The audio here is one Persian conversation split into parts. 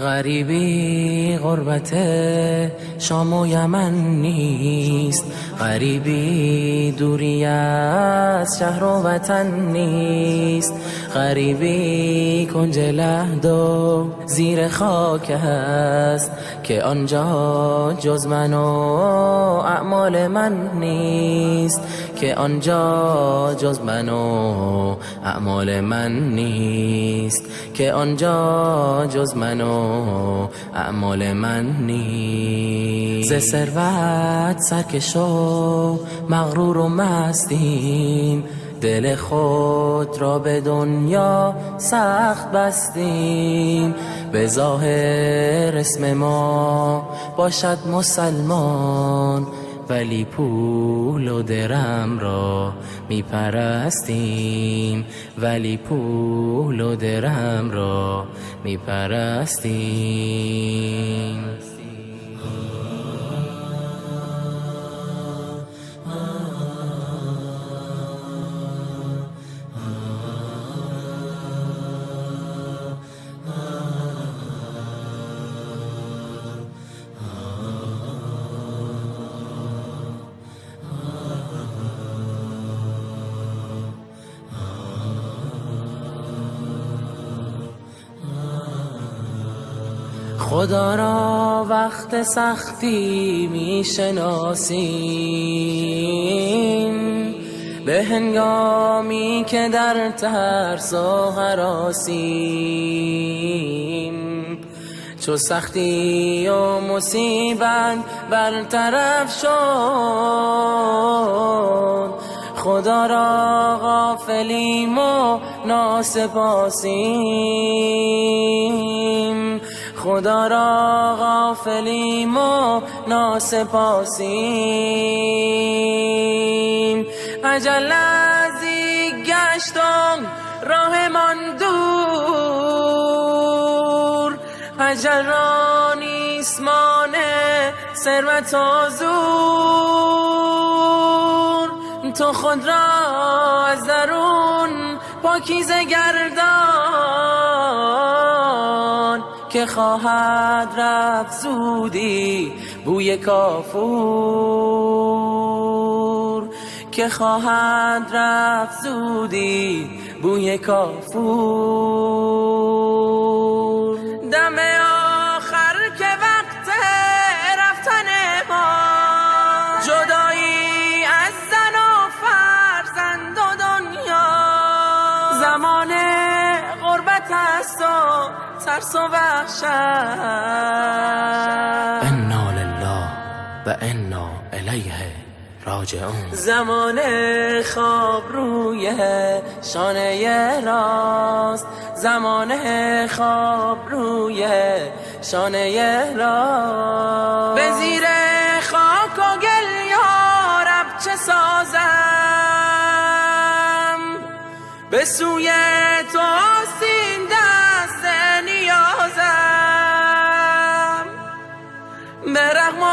غریبی غربت شام و یمن نیست، غریبی دوری از شهر و وطن نیست، غریبی کنج لحد و زیر خاک است که آنجا جز من و اعمال من نیست، که آنجا جز من و اعمال من نیست، که آنجا جز من و اعمال من نیست. ز ثروت سرکش و مغرور و مستیم، دل خود را به دنیا سخت بستیم، به ظاهر اسم ما باشد مسلمان، ولی پول و درم را می پرستیم، ولی پول و درم را می پرستیم. خدا را وقت سختی می شناسیم، به هنگامی که در ترس و هراسیم، چو سختی و مصیبت برطرف شد، خدا را غافلیم و ناسپاسیم، خدا را غافلیم و ناسپاسیم. اجل نزدیک گشت و راهمان دور، اجل را نیست مانع ثروت و زور، تو خود را از درون پاکیزه گردان، که خواهد رفت زودی بوی کافور، که خواهد رفت زودی بوی کافور. دم آخر که وقت رفتن ما، جدایی از زن و فرزند و دنیا، زمان غربت است و ترس و وحشت. انا لله و انا الیه راجعون. زمان خواب روی شانه راست، زمان خواب روی شانه راست. به زیر خاک و گل یا رب چه سازم، به سوی تو آستین دست نیازم، به رغم و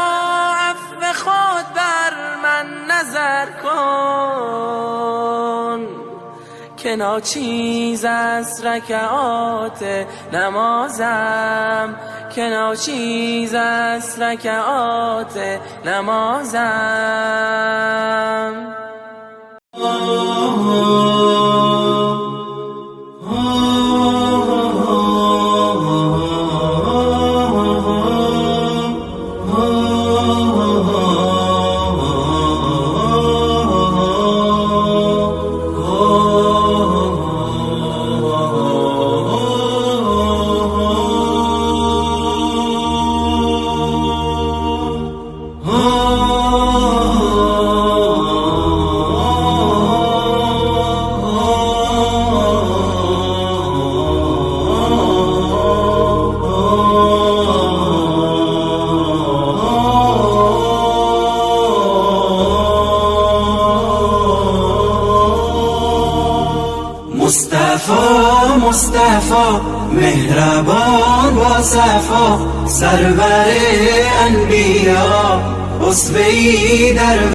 عفو خود بر من نظر کن، که ناچیز از رکعات نمازم، که ناچیز از رکعات نمازم. وفا مصطفی مهربان با صفا، سرور انبیا اسوه‌ای در